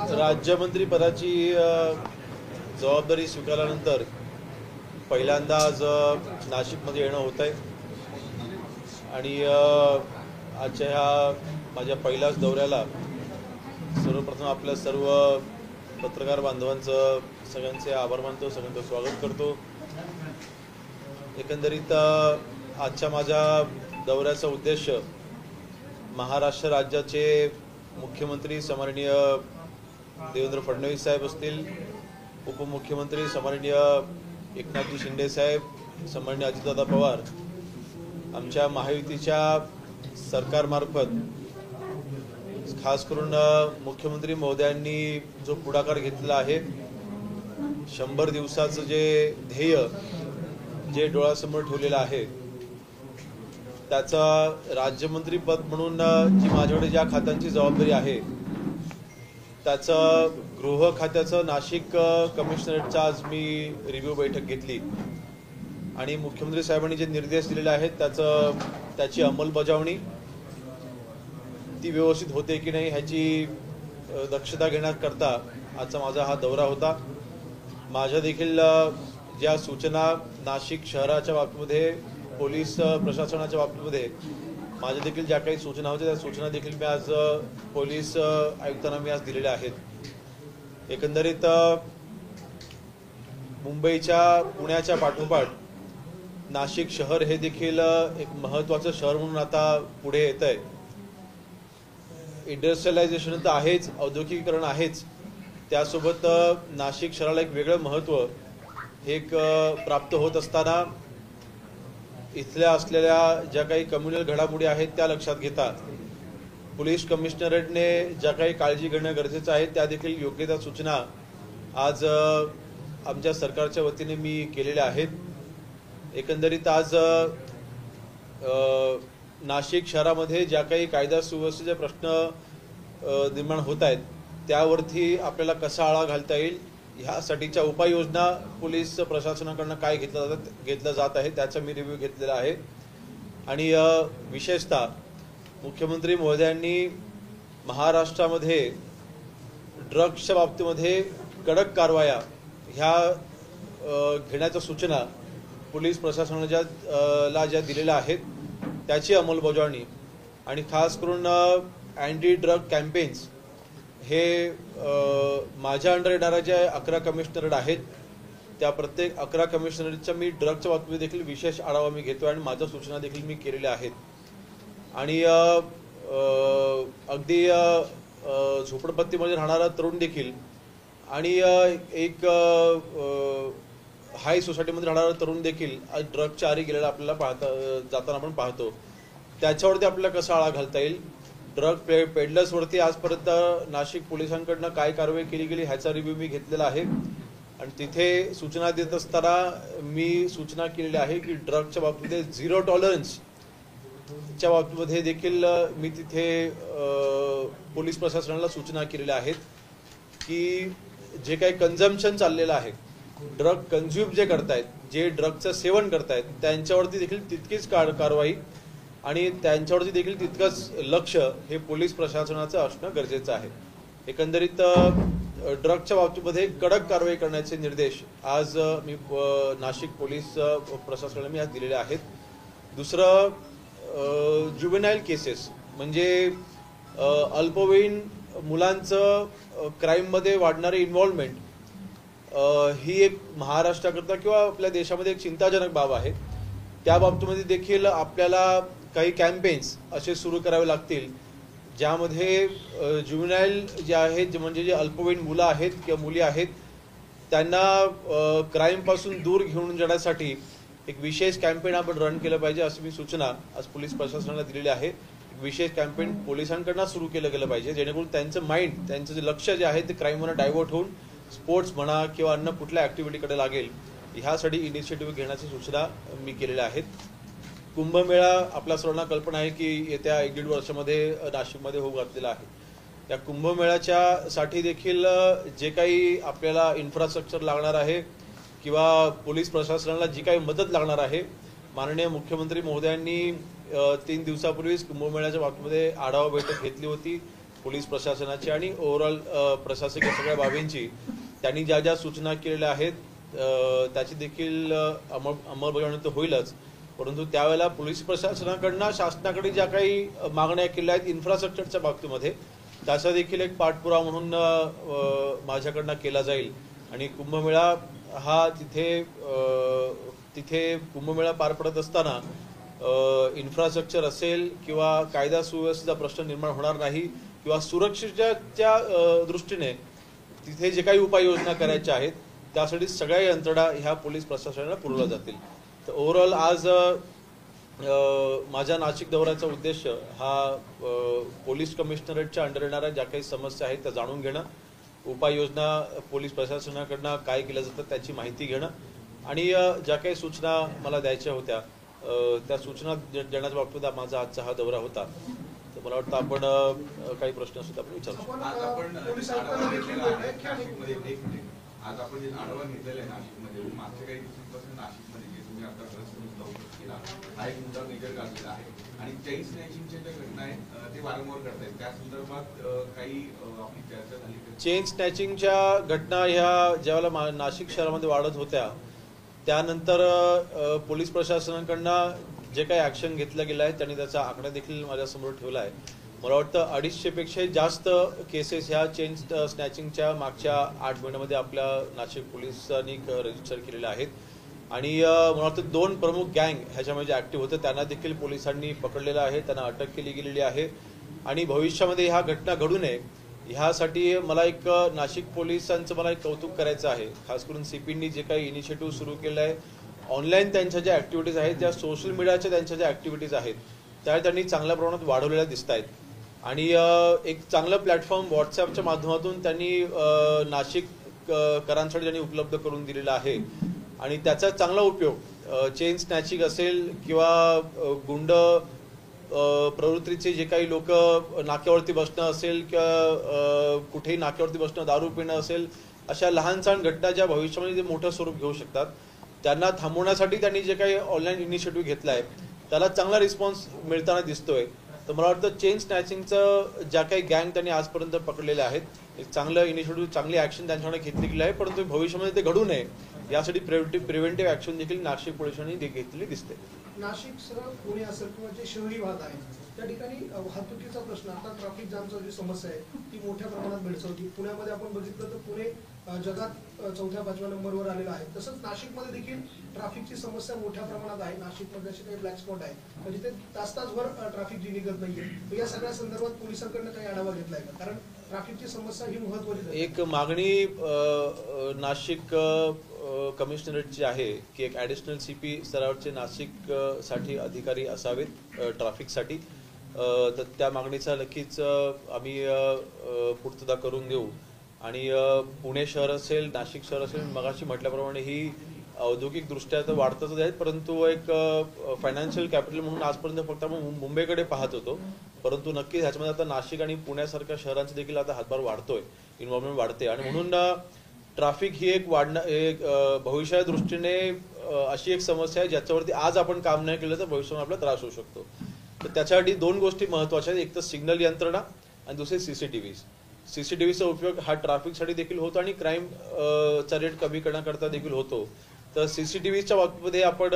राज्यमंत्री पदाची जबाबदारी स्वीकारल्यानंतर पहिल्यांदा आज नाशिकमध्ये येणं होत आहे आणि आजच्या ह्या माझ्या पहिल्याच दौऱ्याला सर्वप्रथम आपल्या सर्व पत्रकार बांधवांचं सगळ्यांचे आभार मानतो, सगळ्यांचं स्वागत करतो। एकंदरीत आजच्या माझ्या दौऱ्याचा उद्देश महाराष्ट्र राज्याचे मुख्यमंत्री सन्माननीय देवेंद्र फडणवीस साहेब असतील, उपमुख्यमंत्री सन्माननीय एकनाथजी शिंदे साहेब, सन्माननीय अजितदादा पवार, आमच्या महायुतीच्या सरकारमार्फत खास करून मुख्यमंत्री महोदयांनी जो पुढाकार घेतला आहे, 100 दिवसाचं जे ध्येय जे डोळ्यासमोर ठेवलेलं आहे, त्याचा राज्यमंत्री पद म्हणून जी माझ्याकडे ज्या खात्यांची जबाबदारी आहे त्याचं गृह खात्याचं नाशिक कमिशनरेटचा आज मी रिव्ह्यू बैठक घेतली आणि मुख्यमंत्री साहेबांनी जे निर्देश दिलेले आहेत त्याची अंमलबजावणी ती व्यवस्थित होते की नाही ह्याची दक्षता घेण्याकरता आजचा माझा हा दौरा होता। माझ्या देखील ज्या सूचना नाशिक शहराच्या बाबतीमध्ये, पोलीस प्रशासनाच्या बाबतीमध्ये माझ्या देखील ज्या काही सूचना होत्या त्या सूचना देखील मी आज पोलीस आयुक्तांना मी आज दिलेल्या आहेत। एकंदरीत मुंबईच्या पुण्याच्या पाठोपाठ नाशिक शहर हे देखील एक महत्त्वाचं शहर म्हणून आता पुढे येत आहे। इंडस्ट्रियलायझेशन तर आहेच, औद्योगिकीकरण आहेच, त्यासोबत नाशिक शहराला एक वेगळं महत्त्व हे एक प्राप्त होत असताना इथल्या असलेल्या ज्या काही कम्युनल घडामोडी आहेत त्या लक्षात घेता पोलीस कमिशनरेटने ज्या काही काळजी घेणं गरजेचं आहे त्या देखील योग्य त्या सूचना आज आमच्या सरकारच्या वतीने मी केलेल्या आहेत। एकंदरीत आज नाशिक शहरामध्ये ज्या काही कायदा सुव्यवस्थेचे प्रश्न निर्माण होत आहेत त्यावरती आपल्याला कसा आळा घालता येईल ह्यासाठीच्या उपाययोजना पोलीस प्रशासनाकडून काय घेतलं जात आहे त्याचा मी रिव्ह्यू घेतलेला आहे। आणि विशेषतः मुख्यमंत्री महोदयांनी महाराष्ट्रामध्ये ड्रग्सच्या बाबतीमध्ये कडक कारवाया ह्या घेण्याच्या सूचना पोलीस प्रशासनाला ज्या दिलेल्या आहेत त्याची अंमलबजावणी आणि खास करून अँटी ड्रग कॅम्पेन्स हे माझ्या अंडर येणाऱ्या ज्या 11 कमिशनरेट आहेत त्या प्रत्येक 11 कमिशनरेटच्या मी ड्रगच्या बाबतीत देखील विशेष आढावा मी घेतो आणि माझ्या सूचना देखील मी केलेल्या आहेत। आणि अगदी झोपडपट्टीमध्ये राहणारा तरुण देखील आणि एक हाय सोसायटीमध्ये राहणारा तरुण देखील आज ड्रगच्या आरी गेलेला आपल्याला जाताना आपण पाहतो, त्याच्यावरती आपल्याला कसा आळा घालता येईल, ड्रग पेडलर्सवरती आजपर्यंत नाशिक पोलिसांकडून काय कारवाई केली गेली ह्याचा रिव्ह्यू मी घेतलेला आहे। आणि तिथे सूचना देत असताना मी सूचना केलेली आहे की ड्रगच्या बाबतीमध्ये 0 टॉलरन्सच्या बाबतीमध्ये देखील मी तिथे पोलीस प्रशासनाला सूचना केलेल्या आहेत की जे काही कन्झम्पशन चाललेलं आहे, ड्रग कन्झ्युम जे करतायत, जे ड्रगचं सेवन करतायत त्यांच्यावरती देखील तितकीच कारवाई आणि त्यांच्यावरती देखील तितकंच लक्ष हे पोलीस प्रशासनाचं असणं गरजेचं आहे। एकंदरीत ड्रगच्या बाबतीमध्ये कडक कारवाई करण्याचे निर्देश आज मी नाशिक पोलीस प्रशासनाला मी आज दिलेले आहेत। दुसरं, ज्युवेनाईल केसेस म्हणजे अल्पवयीन मुलांचं क्राईममध्ये वाढणारे इन्व्हॉल्वमेंट ही एक महाराष्ट्राकरता किंवा आपल्या देशामध्ये एक चिंताजनक बाब आहे। त्या बाबतीमध्ये देखील आपल्याला काही कॅम्पेन्स असे सुरू करावे लागतील ज्यामध्ये ज्युवेनाईल जे आहेत म्हणजे जे अल्पवयीन मुलं आहेत किंवा मुली आहेत त्यांना क्राईमपासून दूर घेऊन जाण्यासाठी एक विशेष कॅम्पेन आपण रन केलं पाहिजे अशी मी सूचना आज पोलीस प्रशासनाला दिलेली आहे। एक विशेष कॅम्पेन पोलिसांकडून सुरू केलं गेलं पाहिजे जेणेकरून त्यांचं माइंड, त्यांचं जे लक्ष जे आहे ते क्राईमवर डायव्हर्ट होऊन स्पोर्ट्स म्हणा किंवा अन्य कुठल्या ॲक्टिव्हिटीकडे लागेल ह्यासाठी इनिशिएटिव्ह घेण्याची सूचना मी केलेल्या आहेत। कुंभमेळा आपल्या सर्वांना कल्पना आहे की येत्या 1-1.5 वर्षामध्ये नाशिकमध्ये होऊ घातलेला आहे। त्या कुंभमेळ्याच्या साठी देखील जे काही आपल्याला इन्फ्रास्ट्रक्चर लागणार आहे किंवा पोलीस प्रशासनाला जी काही मदत लागणार आहे, माननीय मुख्यमंत्री महोदयांनी 3 दिवसापूर्वीच कुंभमेळ्याच्या बाबतीमध्ये आढावा बैठक घेतली होती। पोलीस प्रशासनाची आणि ओव्हरऑल प्रशासकीय सगळ्या बाबींची त्यांनी ज्या ज्या सूचना केलेल्या आहेत त्याची देखील अंमलबजावणी तर होईलच, परंतु त्यावेळेला पोलीस प्रशासनाकडनं शासनाकडे ज्या काही मागण्या केल्या आहेत इन्फ्रास्ट्रक्चरच्या बाबतीमध्ये त्याचा देखील एक पाठपुरावा म्हणून माझ्याकडनं केला जाईल। आणि कुंभमेळा हा तिथे कुंभमेळा पार पडत असताना इन्फ्रास्ट्रक्चर असेल किंवा कायदा सुव्यवस्थेचा प्रश्न निर्माण होणार नाही किंवा सुरक्षेच्या दृष्टीने तिथे जे काही उपाययोजना करायच्या आहेत त्यासाठी सगळ्या यंत्रणा ह्या पोलीस प्रशासनाला पुरवल्या जातील। तर ओव्हरऑल आज माझ्या नाशिक दौऱ्याचा उद्देश हा पोलीस कमिशनरेटच्या अंडर येणाऱ्या ज्या काही समस्या आहेत त्या जाणून घेणं, उपाययोजना पोलीस प्रशासनाकडनं काय केलं जातं त्याची माहिती घेणं आणि ज्या काही सूचना मला द्यायच्या होत्या त्या सूचना देण्याच्या बाबतीत माझा आजचा हा दौरा होता। तर मला वाटतं आपण काही प्रश्न असतील आपण विचारू। आज आपण जे आढावा घेतलेला आहे नाशिकमध्ये मागच्या काही दिवसांपासून नाशिकमध्ये जे तुम्ही आता ग्रस्त केला हा एक मुद्दा मेजर गाजलेला आहे आणि चेन स्नॅचिंगच्या ज्या घटना आहेत ते वारंवार करतायत त्या संदर्भात काही आपली चर्चा झाली। चेन स्नॅचिंगच्या घटना ह्या ज्यावेळेला नाशिक शहरामध्ये वाढत होत्या त्यानंतर पोलीस प्रशासनाकडनं जे काही ऍक्शन घेतलं गेलं आहे त्यांनी त्याचा आकडा देखील माझ्यासमोर ठेवला आहे। मला वाटतं 250 पेक्षा जास्त केसेस ह्या चेन स्नॅचिंगच्या मागच्या 8 महिन्यामध्ये आपल्या नाशिक पोलिसांनी रजिस्टर केलेल्या आहेत आणि मला वाटतं 2 प्रमुख गँग ह्याच्यामध्ये ऍक्टिव्ह होते त्यांना देखील पोलिसांनी पकडलेलं आहे, त्यांना अटक केली गेलेली आहे आणि भविष्यामध्ये ह्या घटना घडू नये ह्यासाठी मला एक नाशिक पोलिसांचं मला एक कौतुक करायचं आहे। खास करून सीपींनी जे काही इनिशिएटिव्ह सुरू केलं आहे, ऑनलाईन त्यांच्या ज्या ऍक्टिव्हिटीज आहेत त्या सोशल मीडियाच्या त्यांच्या ज्या ऍक्टिव्हिटीज आहेत त्या त्यांनी चांगल्या प्रमाणात वाढवलेल्या दिसत आहेत आणि एक चांगलं प्लॅटफॉर्म व्हॉट्सअपच्या माध्यमातून त्यांनी नाशिककरांसाठी त्यांनी उपलब्ध करून दिलेला आहे आणि त्याचा चांगला उपयोग चेन स्नॅचिंग असेल किंवा गुंड प्रवृत्तीचे जे काही लोक नाक्यावरती बसणं असेल किंवा कुठेही नाक्यावरती बसणं, दारू पिणं असेल, अशा लहान सहान घटना ज्या भविष्यामध्ये ते मोठं स्वरूप घेऊ शकतात त्यांना थांबवण्यासाठी त्यांनी जे काही ऑनलाईन इनिशिएटिव्ह घेतला आहे त्याला चांगला रिस्पॉन्स मिळताना दिसतोय। तर मला वाटतं चेन स्नॅचिंगचं ज्या काही गँग त्यांनी आजपर्यंत पकडलेले आहेत एक चांगलं इनिशिएटिव्ह चांगली ऍक्शन त्यांच्याकडे घेतली गेली आहे, परंतु भविष्यामध्ये ते घडू नये यासाठी प्रिव्हेंटिव्ह ऍक्शन देखील नाशिक पोलिसांनी घेतलेली दिसते। नाशिकसह पुणे असेल किंवा जे शहरी भाग आहे त्या ठिकाणी वाहतुकीचा प्रश्न आता ट्रॅफिक जामची जी समस्या आहे ती मोठ्या प्रमाणात भेडसावते। पुण्यामध्ये आपण बघितलं तर पुणे जगात 4-5व्या नंबरवर आलेला आहे, तसंच नाशिकमध्ये देखील ट्रॅफिकची समस्या मोठ्या प्रमाणात आहे। नाशिकमध्ये असे काही ब्लॅक स्पॉट आहे म्हणजे ते तास-तासभर ट्रॅफिक जी निघत नाहीये, या सगळ्या संदर्भात पोलिसांकडनं काही आढावा घेतलाय का? कारण ट्रॅफिकची समस्या ही महत्त्वाची आहे। एक मागणी नाशिक कमिशनरेटची आहे की एक ॲडिशनल सीपी स्तरावरचे नाशिक साठी अधिकारी असावेत ट्रॅफिकसाठी, तर त्या मागणीचा नक्कीच आम्ही पूर्तता करून देऊ आणि पुणे शहर असेल, नाशिक शहर असेल, मगाशी म्हटल्याप्रमाणे ही औद्योगिक दृष्ट्या तर वाढतच आहेत, परंतु एक फायनान्शियल कॅपिटल म्हणून आजपर्यंत फक्त आपण मुंबईकडे पाहत होतो, परंतु नक्कीच ह्याच्यामध्ये आता नाशिक आणि पुण्यासारख्या शहरांचा देखील आता हातभार वाढतोय, इन्व्हॉल्वमेंट वाढते आणि म्हणून ट्रॅफिक ही एक भविष्याच्या दृष्टीने अशी एक समस्या आहे ज्याच्यावरती आज आपण काम नाही केलं तर भविष्यामध्ये आपला त्रास होऊ शकतो। तर त्याच्यासाठी 2 गोष्टी महत्त्वाच्या आहेत, एक तर सिग्नल यंत्रणा आणि दुसरे सीसीटीव्हीचा उपयोग हा ट्रॅफिकसाठी देखील होतो आणि क्राईमचा रेट कमी करण्याकरता देखील होतो। तर सीसीटीव्हीच्या बाबतीमध्ये आपण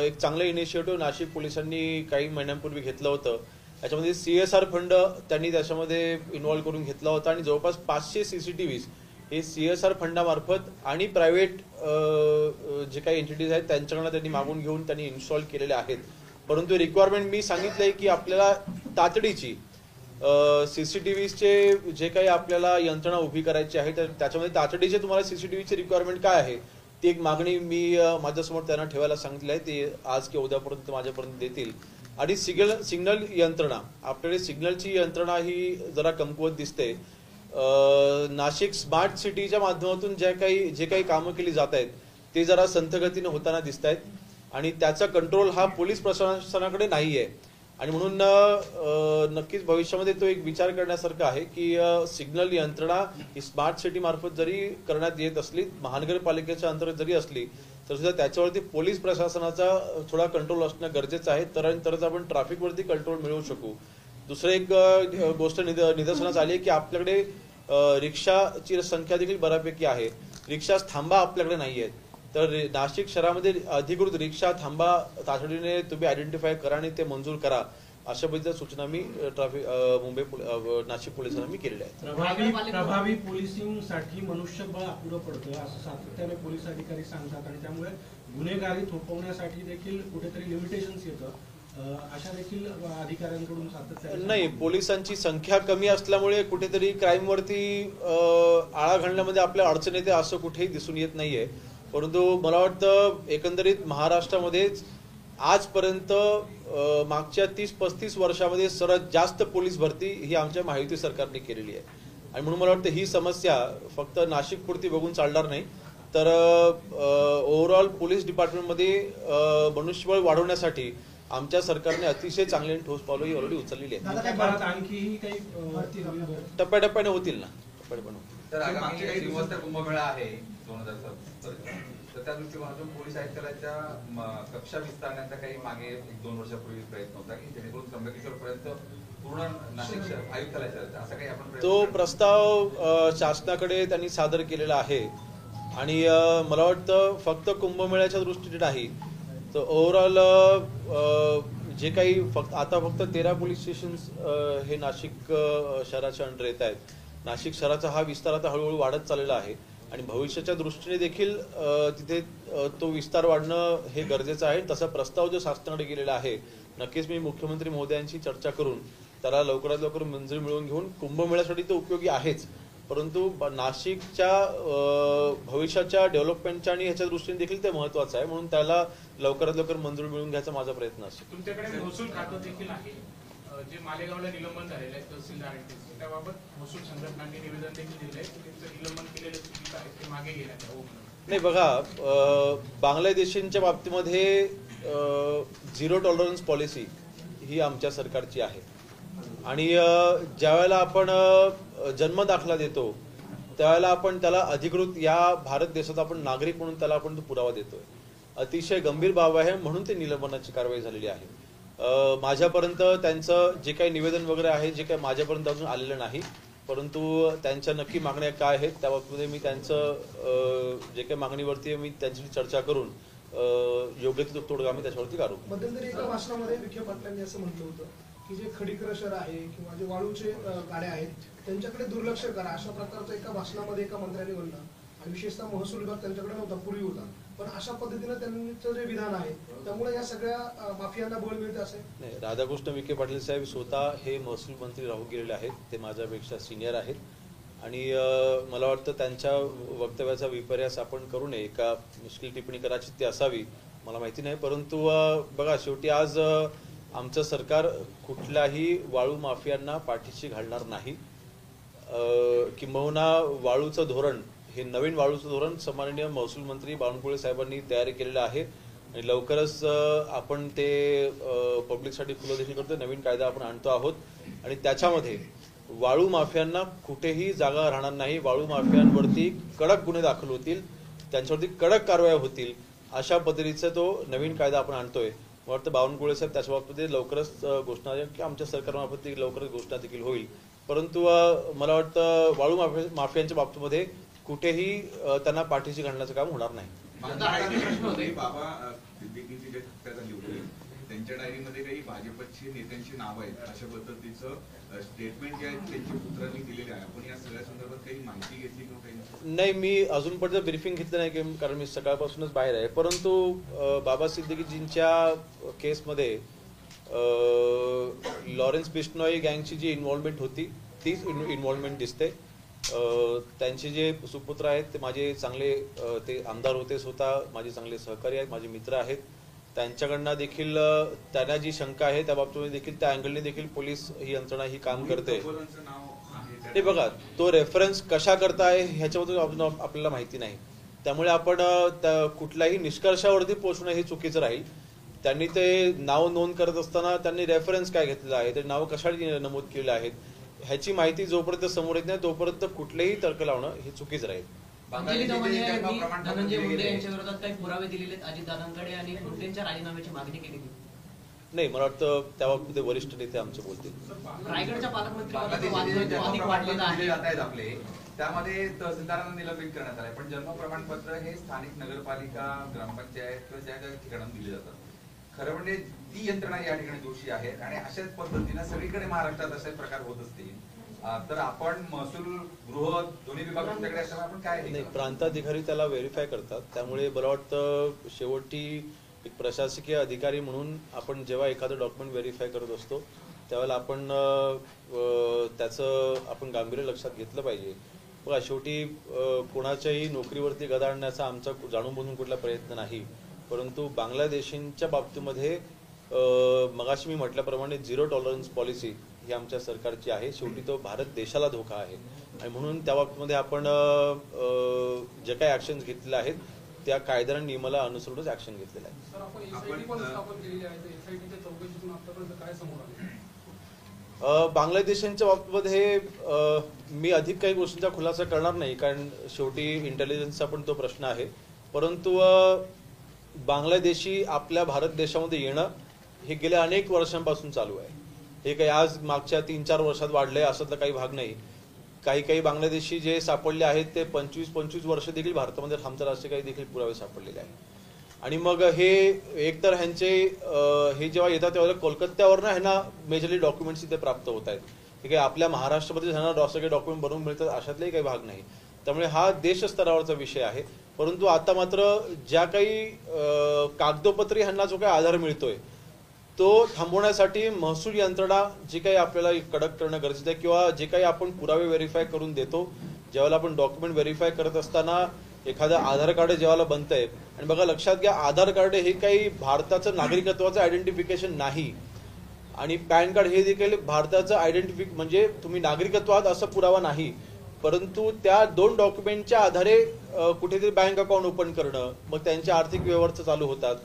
एक चांगलं इनिशिएटिव्ह नाशिक पोलिसांनी काही महिन्यांपूर्वी घेतलं होतं, याच्यामध्ये CSR फंड त्यांनी त्याच्यामध्ये इन्व्हॉल्व करून घेतला होता आणि जवळपास 500 CCTVs हे CSR फंडामार्फत आणि प्रायव्हेट जे काही एंटिटीज आहेत त्यांच्याकडनं त्यांनी मागून घेऊन त्यांनी इन्स्टॉल केलेले आहेत, परंतु रिक्वायरमेंट मी सांगितलंय की आपल्याला तातडीची CCTVचे जे काही आपल्याला यंत्रणा उभी करायची आहे तर त्याच्यामध्ये तातडीचे तुम्हाला CCTVची रिक्वायरमेंट काय आहे ती एक मागणी मी माझ्यासमोर त्यांना ठेवायला सांगितली आहे, ते आज किंवा उद्यापर्यंत माझ्यापर्यंत देतील। आणि सिग्नल यंत्रणा, आपल्याकडे सिग्नलची यंत्रणा ही जरा कमकुवत दिसते। नाशिक स्मार्ट सिटीच्या माध्यमातून जे काही कामं केली जात आहेत ते जरा संथ गतीने होताना दिसत आहेत आणि त्याचा कंट्रोल हा पोलीस प्रशासनाकडे नाहीये आणि म्हणून नक्कीच भविष्यामध्ये तो एक विचार करण्यासारखा आहे की सिग्नल यंत्रणा ही स्मार्ट सिटी मार्फत जरी करण्यात येत असली, महानगरपालिकेच्या अंतर्गत जरी असली तर सुद्धा त्याच्यावरती पोलीस प्रशासनाचा थोडा कंट्रोल असणं गरजेचं आहे, तरच आपण ट्रॅफिकवरती कंट्रोल मिळवू शकू। दुसरं एक गोष्ट निदर्शनास आली आहे की आपल्याकडे रिक्षाची संख्या देखील बऱ्यापैकी आहे, रिक्षा थांबा आपल्याकडे नाही आहेत. तर नाशिक शहरामध्ये अधिकृत रिक्षा थांबा तातडीने तुम्ही आयडेंटिफाय करा आणि ते मंजूर करा, अशा पद्धतीच्या सूचना मी नाशिक पोलिसांना मी केलेल्या आहेत. प्रभावी पोलिसिंगसाठी मनुष्यबळ अपुरं पडतं असं सातत्याने पोलीस अधिकारी सांगतात आणि त्यामुळे गुन्हेगारी थोपवण्यासाठी देखील कुठेतरी लिमिटेशन्स येतं, अशा देखील अधिकाऱ्यांकडून सातत्याने. नाही, पोलिसांची संख्या कमी असल्यामुळे कुठेतरी क्राईमवरती आळा घालण्यामध्ये आपल्या अडचण येते असं कुठेही दिसून येत नाहीये. परंतु मला वाटतं एकंदरीत महाराष्ट्रामध्येच आजपर्यंत मागच्या 30-35 वर्षामध्ये सर्वात जास्त पोलीस भरती ही आमच्या महायुती सरकारने केलेली आहे. आणि म्हणून मला वाटतं ही समस्या फक्त नाशिक पुरती बघून चालणार नाही, तर ओव्हरऑल पोलीस डिपार्टमेंटमध्ये मनुष्यबळ वाढवण्यासाठी आमच्या सरकारने अतिशय चांगली आणि ठोस पावलं ही ऑलरेडी उचललेली आहेत. आणखीही काही टप्प्याटप्प्याने होतील ना, टप्प्याटप्प्याने होतील. तर आगामी श्रीमंत कुंभमेळा आहे 2027, तर त्या दृष्टिकोनातून पोलीस आयुक्तालयाच्या कक्षा विस्तारण्याचा काही मागे 1-2 वर्षापूर्वी प्रयत्न होता की जेणेकरून त्र्यंबकेश्वर पर्यंत पूर्ण नाशिक शहर आयुक्तालयाचा असं काही आपण तो प्रस्ताव शासनाकडे त्यांनी सादर केलेला आहे. आणि मला वाटतं फक्त कुंभमेळ्याच्या दृष्टीने नाही तर ओव्हरऑल जे काही आता फक्त 13 पोलीस स्टेशन्स हे नाशिक शहराच्या अंडर येत आहेत. नाशिक शहराचा हा विस्तार आता हळूहळू वाढत चाललेला आहे आणि भविष्याच्या दृष्टीने देखील तिथे तो विस्तार वाढणं हे गरजेचं आहे. तसा प्रस्ताव जो शासनाकडे गेलेला आहे, नक्कीच मी मुख्यमंत्री महोदयांशी चर्चा करून त्याला लवकरात लवकर मंजुरी मिळवून घेऊन कुंभमेळ्यासाठी तो उपयोगी आहेच, परंतु नाशिकच्या भविष्याच्या डेव्हलपमेंटच्या आणि ह्याच्या दृष्टीने देखील ते महत्वाचं आहे. म्हणून त्याला लवकरात लवकर मंजुरी मिळवून घ्यायचा माझा प्रयत्न असेल. तुमच्याकडे महसूल खातं देखील आहे, जे मालेगावला निलंबन झालेलं आहे तहसीलदारांचे, त्याबाबत महसूल संघटनांनी निवेदन देखील दिलं आहे की त्यांचं निलंबन केलेलं चुकीचं आहे, ते मागे घेण्यात यावं. नाही बघा, बांगलादेशींच्या बाबतीमध्ये 0 टॉलरन्स पॉलिसी ही आमच्या सरकारची आहे आणि ज्यावेळेला आपण जन्म दाखला देतो त्यावेळेला आपण त्याला अधिकृत या भारत देशात आपण नागरिक म्हणून त्याला आपण तो पुरावा देतोय. अतिशय गंभीर बाब आहे, म्हणून ते निलंबनाची कारवाई झालेली आहे. माझ्यापर्यंत त्यांचं जे काही निवेदन वगैरे आहे जे काही माझ्यापर्यंत अजून आलेलं नाही, परंतु त्यांच्या नक्की मागण्या काय आहेत त्या बाबतीमध्ये मी त्यांचं जे काही मागणीवरती मी त्यांच्याशी चर्चा करून योग्य तो तोडगा मी त्याच्यावरती काढू. मध्यंतरी एका भाषणामध्ये विखे पाटलांनी असं म्हटलं होतं की जे खडी क्रशर आहे किंवा जे वाळूचे गाड्या आहेत त्यांच्याकडे दुर्लक्ष करा, अशा प्रकारचं एका भाषणामध्ये एका मंत्र्यांनी म्हणलं. आणि विशेषतः महसूल विभाग त्यांच्याकडे नव्हता, पूर्वी होता, पण अशा पद्धतीनं त्यांचं जे विधान आहे त्यामुळे या सगळ्या माफियांना बळ मिळते असे नाही. राधाकृष्ण विखे पाटील साहेब स्वतः हे महसूल मंत्री राहून गेलेले आहेत, ते माझ्यापेक्षा सिनियर आहेत आणि मला वाटतं त्यांच्या वक्तव्याचा विपर्यास आपण करू नये. एका मुश्किल टिप्पणी करायची ती असावी मला माहिती नाही, परंतु बघा शेवटी आज आमचं सरकार कुठल्याही वाळू माफियांना पाठीशी घालणार नाही. किंबहुना वाळूचं धोरण हे नवीन वाळूचं धोरण सन्माननीय महसूल मंत्री बावनकुळे साहेबांनी तयारी केलेलं आहे आणि लवकरच आपण ते पब्लिकसाठी खुलं देखील करतो. नवीन कायदा आपण आणतो आहोत आणि त्याच्यामध्ये वाळू माफियांना कुठेही जागा राहणार नाही. वाळू माफियांवरती कडक गुन्हे दाखल होतील, त्यांच्यावरती कडक कारवाया होतील, अशा पद्धतीचा तो नवीन कायदा आपण आणतोय. मला वाटतं बावनकुळे साहेब त्याच्या बाबतीत लवकरच घोषणा की आमच्या सरकारमार्फत लवकरच घोषणा देखील होईल. परंतु मला वाटतं वाळू माफियांच्या बाबतीमध्ये कुठेही त्यांना पाठीशी घालण्याचं काम होणार नाही. बाबा सिद्दीकीची जे हत्या झाली होती त्यांच्या डायरीमध्ये काही भाजपची नेत्यांची नाव आहेत अशा पद्धतीचं स्टेटमेंट जे आहे त्यांच्या पुत्रांनी दिलेले आहे. आपण या सगळ्या संदर्भात काही माहिती घेतली किंवा काही? नाही, मी अजूनपर्यंत ब्रीफिंग घेतलं नाही कारण मी सकाळपासूनच बाहेर आहे. परंतु बाबा सिद्दीकीजींच्या केसमध्ये लॉरेन्स बिश्नोई गँगची जी इन्व्हॉल्वमेंट होती तीच इन्व्हॉल्वमेंट दिसते. त्यांचे जे सुपुत्र आहेत ते माझे चांगले ते आमदार होते, स्वतः माझे चांगले सहकारी आहेत, माझे मित्र आहेत. त्यांच्याकडनं देखील त्यांना जी शंका आहे त्या बाबतीमध्ये देखील त्या अँगलने देखील पोलीस ही यंत्रणा ही काम करते. ते बघा, तो रेफरन्स कशा करताय ह्याच्याबद्दल आपल्याला माहिती नाही, त्यामुळे आपण कुठल्याही निष्कर्षावरती पोहोचणं हे चुकीचं राहील. त्यांनी ते नाव नोंद करत असताना त्यांनी रेफरन्स काय घेतलेलं आहे, ते नाव कशासाठी नमूद केलेलं आहे ह्याची माहिती जोपर्यंत समोर येत नाही तोपर्यंत कुठलेही तर्क लावणं हे चुकीचं राहील. धनंजय मुंडे यांच्या विरोधात काही पुरावे दिलेले अजितदादांकडे आणि मुंडेंच्या राजीनाम्याची मागणी केली. नाही, मला वाटतं त्या बाबतीत वरिष्ठ नेते आमचे बोलतील. रायगडच्या पालकमंत्री बांगलादेशी जे जन्म प्रमाणपत्र दिले जात आहेत आपले, त्यामध्ये तहसीलदारांना निलंबित करण्यात आलंय, पण जन्म प्रमाणपत्र हे स्थानिक नगरपालिका, ग्रामपंचायत किंवा ज्या ज्या ठिकाणी दिले जातात. खरं म्हणजे ती यंत्रणा या ठिकाणी दोषी आहे आणि अशाच पद्धतीने सगळीकडे महाराष्ट्रात असे प्रकार होत असतील तर आपण महसूल, गृह दोन्ही विभाग तुमच्याकडे असल्यामुळे आपण काय नाही, प्रांताधिकारी त्याला व्हेरीफाय करतात. त्यामुळे मला वाटतं शेवटी एक प्रशासकीय अधिकारी म्हणून आपण जेव्हा एखादं डॉक्युमेंट व्हेरीफाय करत असतो त्यावेळेला आपण त्याचं आपण गांभीर्य लक्षात घेतलं पाहिजे. बघा, शेवटी कोणाच्याही नोकरीवरती गदा आणण्याचा आमचा जाणून बुजून कुठला प्रयत्न नाही, परंतु बांगलादेशींच्या बाबतीमध्ये मगाशी मी म्हटल्याप्रमाणे 0 टॉलरन्स पॉलिसी ही आमच्या सरकारची आहे. शेवटी तो भारत देशाला धोका आहे आणि म्हणून त्या बाबतीमध्ये आपण जे काही ऍक्शन्स घेतलेले आहेत त्या कायदा आणि नियमाला अनुसरूनच ऍक्शन घेतलेलं आहे. सर, आपण SIT पण स्थापन केलेली आहे. SITच्या चौकशीतून आतापर्यंत काय समोर आलं? बांगलादेशांच्या बाबतीमध्ये मी अधिक काही गोष्टींचा खुलासा करणार नाही, कारण शेवटी इंटेलिजन्सचा पण तो प्रश्न आहे. परंतु बांगलादेशी आपल्या भारत देशामध्ये येणं हे गेल्या अनेक वर्षांपासून चालू आहे. हे काही आज मागच्या 3-4 वर्षात वाढलंय असातला काही भाग नाही. काही बांगलादेशी जे सापडले आहेत ते 25-25 वर्ष देखील भारतामध्ये थांबतात असे काही देखील पुरावे सापडलेले आहेत. आणि मग हे एकतर ह्यांचे हे जेव्हा येतात तेव्हा कोलकात्यावरनं ह्यांना मेजरली डॉक्युमेंट्स इथे प्राप्त होत आहेत. हे काही आपल्या महाराष्ट्रामध्ये ह्यांना सगळे डॉक्युमेंट बनवून मिळतात अशातलेही काही भाग नाही. त्यामुळे हा देशस्तरावरचा विषय आहे. परंतु आता मात्र ज्या काही कागदोपत्री ह्यांना जो काही आधार मिळतोय तो थांबवण्यासाठी महसूल यंत्रणा जी काही आपल्याला कडक करणं गरजेचं आहे, किंवा जे काही आपण पुरावे व्हेरीफाय करून देतो, ज्यावेळेला आपण डॉक्युमेंट व्हेरीफाय करत असताना एखादं आधार कार्ड जेव्हा बनतंय, आणि बघा लक्षात घ्या, आधार कार्ड हे काही भारताचं नागरिकत्वाचं आयडेंटिफिकेशन नाही आणि पॅन कार्ड हे देखील भारताचं आयडेंटिफिक म्हणजे तुम्ही नागरिकत्व आहात असा पुरावा नाही. परंतु त्या 2 डॉक्युमेंटच्या आधारे कुठेतरी बँक अकाउंट ओपन करणं, मग त्यांचे आर्थिक व्यवहार चालू होतात.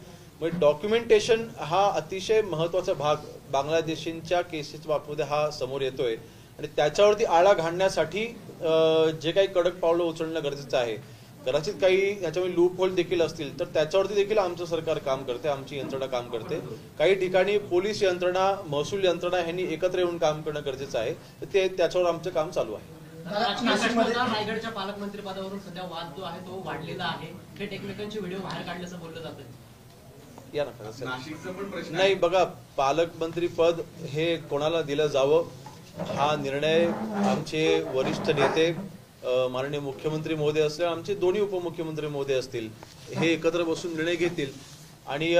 म्हणजे डॉक्युमेंटेशन हा अतिशय महत्वाचा भाग बांगलादेशींच्या केसेसच्या बाबतीमध्ये हा समोर येतोय आणि त्याच्यावरती आळा घालण्यासाठी जे काही कडक पावलं उचलणं गरजेचं आहे. कदाचित काही याच्यामध्ये लूप होल देखील असतील तर त्याच्यावरती देखील आमचं सरकार काम करते, आमची यंत्रणा काम करते. काही ठिकाणी पोलीस यंत्रणा, महसूल यंत्रणा यांनी एकत्र येऊन काम करणं गरजेचं आहे. तर ते त्याच्यावर आमचं काम चालू आहे. रायगडच्या पालकमंत्री पदावरून सध्या वाद जो आहे तो वाढलेला आहे. थेट एकमेकांचे व्हिडिओ बाहेर काढल्याचं बोललं जातं. या ना नाशिकचा पण प्रश्न नाही, बघा, पालकमंत्री पद हे कोणाला दिलं जावं हा निर्णय आमचे वरिष्ठ नेते माननीय मुख्यमंत्री महोदय असतील, आमचे दोन्ही उपमुख्यमंत्री महोदय असतील, हे एकत्र बसून निर्णय घेतील. आणि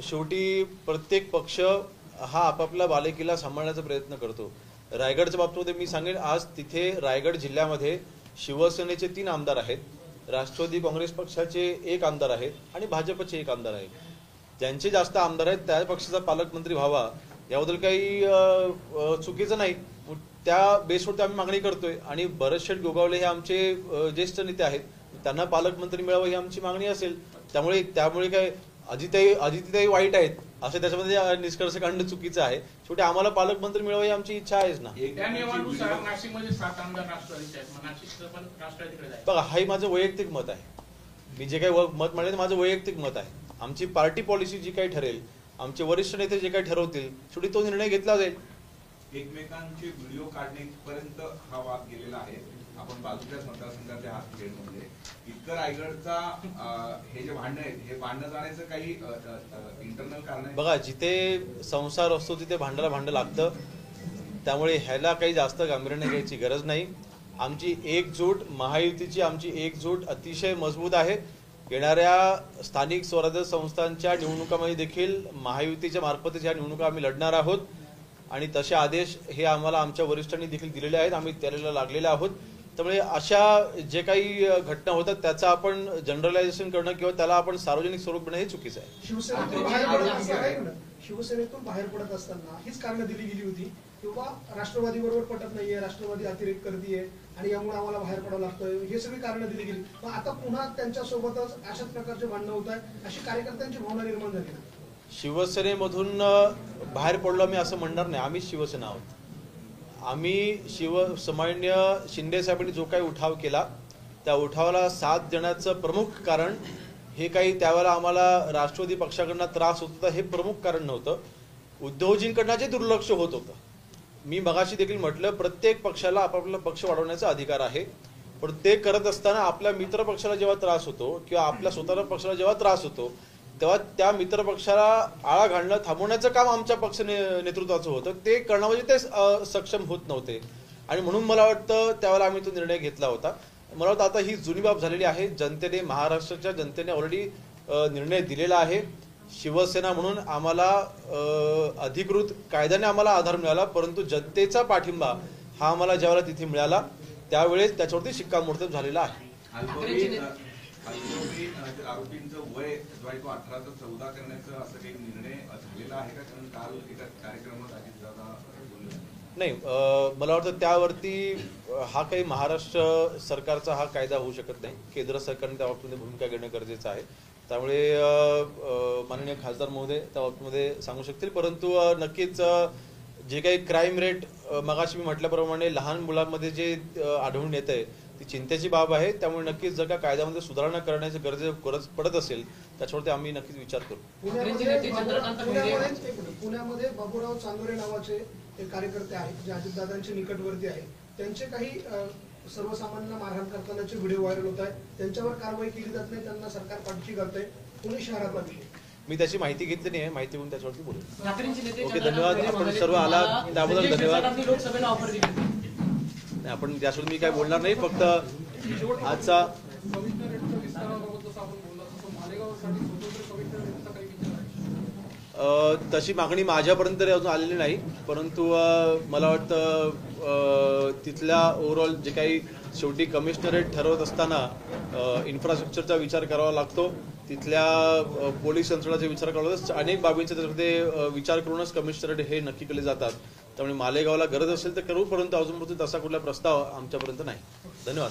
शेवटी प्रत्येक पक्ष हा आपापला बालेकिल्ला सांभाळण्याचा प्रयत्न करतो. रायगडच्या बाबतीमध्ये मी सांगेन, आज तिथे रायगड जिल्ह्यामध्ये शिवसेनेचे 3 आमदार आहेत, राष्ट्रवादी काँग्रेस पक्षाचे 1 आमदार आहेत आणि भाजपचे 1 आमदार आहेत. ज्यांचे जास्त आमदार आहेत त्या पक्षाचा पालकमंत्री व्हावा याबद्दल काही चुकीचं नाही. त्या बेसवरती आम्ही मागणी करतोय आणि भरत शेठ गोगावले हे आमचे ज्येष्ठ नेते आहेत, त्यांना पालकमंत्री मिळावं ही आमची मागणी असेल. त्यामुळे काय अजितीताई वाईट आहेत असं त्याच्यामध्ये निष्कर्ष काढणं चुकीचं आहे. शेवटी आम्हाला पालकमंत्री मिळावं ही आमची इच्छा आहेच ना. त्या नियमानुसार नाशिकमध्ये 7 आमदार राष्ट्रवादीचे आहेत, नाशिकचं पण राष्ट्रवादीकडे आहे. बघा, हे माझं वैयक्तिक मत आहे. मी जे काही मत मांडले ते माझं वैयक्तिक मत आहे. आमची पार्टी पॉलिसी जी काही ठरेल, आमचे वरिष्ठ नेते जे काही ठरवतील, शेवटी तो निर्णय घेतला जाईल. एकमेकांचे व्हिडिओ काढण्यापर्यंत हा वाद गेलेला आहे. आपण बाजूच्याच मतदारसंघातल्या हा खेळमध्ये इतकं रायगडचा हे जे भांडण आहेत हे भांडण जाण्याचं काही इंटरनल कारण आहे. बघा, जिथे संसार असतो तिथे भांडण लागतं. त्यामुळे ह्याला काही जास्त गांभीर्याने घ्यायची गरज नाही. आमची एकजूट, महायुतीची आमची एकजूट अतिशय मजबूत आहे. येणाऱ्या स्थानिक स्वराज्य संस्थांच्या निवडणुकांमध्ये देखील महायुतीच्या मार्फत ह्या निवडणुका आम्ही लढणार आहोत आणि तसे आदेश हे आम्हाला आमच्या वरिष्ठांनी देखील दिलेले आहेत. आम्ही त्याला लागलेले आहोत. त्यामुळे अशा जे काही घटना होतात त्याचं आपण जनरलायझेशन करणं किंवा त्याला आपण सार्वजनिक स्वरूप देणं हे चुकीचं आहे. शिवसेनेतून बाहेर पडत असताना हीच कारणं दिली गेली होती किंवा राष्ट्रवादी बरोबर पटत नाहीये, राष्ट्रवादी अतिरेक करतीये आणि यामुळे आम्हाला बाहेर पडावं लागतं, हे सगळी कारणं दिली गेली. पण आता पुन्हा त्यांच्यासोबतच अशाच प्रकारचे भांडणं होत आहे अशी कार्यकर्त्यांची भावना निर्माण झाली ना. शिवसेनेमधून बाहेर पडलो आम्ही असं म्हणणार नाही. आम्ही शिवसेना आहोत. आम्ही सामान्य शिंदे साहेबांनी जो काही उठाव केला त्या उठावाला साथ देण्याचं प्रमुख कारण हे काही त्यावेळेला आम्हाला राष्ट्रवादी पक्षाकडनं त्रास होत होता हे प्रमुख कारण नव्हतं. उद्योजकांकडनं जे दुर्लक्ष होत होतं. मी मगाशी देखील म्हटलं, प्रत्येक पक्षाला आपापला पक्ष वाढवण्याचा अधिकार आहे, पण ते करत असताना आपल्या मित्र पक्षाला जेव्हा त्रास होतो किंवा आपल्या स्वतःच्या पक्षाला जेव्हा त्रास होतो तेव्हा त्या मित्र पक्षाला आळा घालणं थांबवण्याचं काम आमच्या पक्ष नेतृत्वाचं होतं. ते करणं म्हणजे ते सक्षम होत नव्हते आणि म्हणून मला वाटतं त्यावेळेला आम्ही तो निर्णय घेतला होता. मला वाटतं आता ही जुनी बाब झालेली आहे. जनतेने, महाराष्ट्राच्या जनतेने ऑलरेडी निर्णय दिलेला आहे. शिवसेना म्हणून आम्हाला अधिकृत कायद्याने आम्हाला आधार मिळाला, परंतु जनतेचा पाठिंबा हा आम्हाला ज्यावेळेला तिथे मिळाला त्यावेळेस त्याच्यावरती शिक्कामोर्तब झालेला आहे. आरोपींचं वय जो आहे तो 18 ते 14 करण्याचा असं काही निर्णय झालेला आहे का? कारण काल एका कार्यक्रमात अजितदादा बोलले. नाही, मला वाटतं त्यावरती हा काही महाराष्ट्र सरकारचा हा कायदा होऊ शकत नाही. केंद्र सरकारने त्या बाबतीमध्ये भूमिका घेणं गरजेचं आहे. त्यामुळे माननीय खासदार महोदय त्या बाबतीमध्ये सांगू शकतील. परंतु नक्कीच जे काही क्राईम रेट मगाशी मी म्हटल्याप्रमाणे लहान मुलांमध्ये जे आढळून येत आहे ती चिंतेची बाब आहे. त्यामुळे नक्कीच जर का कायद्यामध्ये सुधारणा करण्याची गरज पडत असेल त्याच्यावरती आम्ही नक्कीच विचार करू. पुण्यामध्ये बाबूराव चांदोरे नावाचे एक कार्यकर्ते आहेत जे अजितदादांचे निकटवर्ती आहेत. त्यांचे काही सर्वसामान्यांना मारहाण करतानाचे व्हिडिओ व्हायरल होत आहेत. त्यांच्यावर कारवाई केली जात नाही, त्यांना सरकार पाठची करते. पुणे शहरातला विषय मी त्याची माहिती घेतली नाही आहे. माहिती घेऊन त्याच्यावरती बोलू. ओके, धन्यवाद. आपण सर्व आला त्याबद्दल धन्यवाद. लोकसभेला ऑफर दिली. आपण त्यासोबत मी काय बोलणार नाही. फक्त आजचा कमिशनरेटच्या विस्ताराबाबत जसं आपण बोलला तसं मालेगावसाठी स्वतंत्र कमिशनरेटचा काही विचार आहे? तशी मागणी माझ्यापर्यंत तरी अजून आलेली नाही, परंतु मला वाटतं तिथल्या ओव्हरऑल जे काही शेवटी कमिशनरेट ठरवत असताना इन्फ्रास्ट्रक्चरचा विचार करावा लागतो, तिथल्या पोलीस यंत्रणाचा विचार करावा लागतो. अनेक बाबींचा त्याच्यामध्ये विचार करूनच कमिशनरेट हे नक्की केले जातात. त्यामुळे मालेगावला गरज असेल तर करू, परंतु अजून तसा कुठला प्रस्ताव आमच्यापर्यंत नाही. धन्यवाद.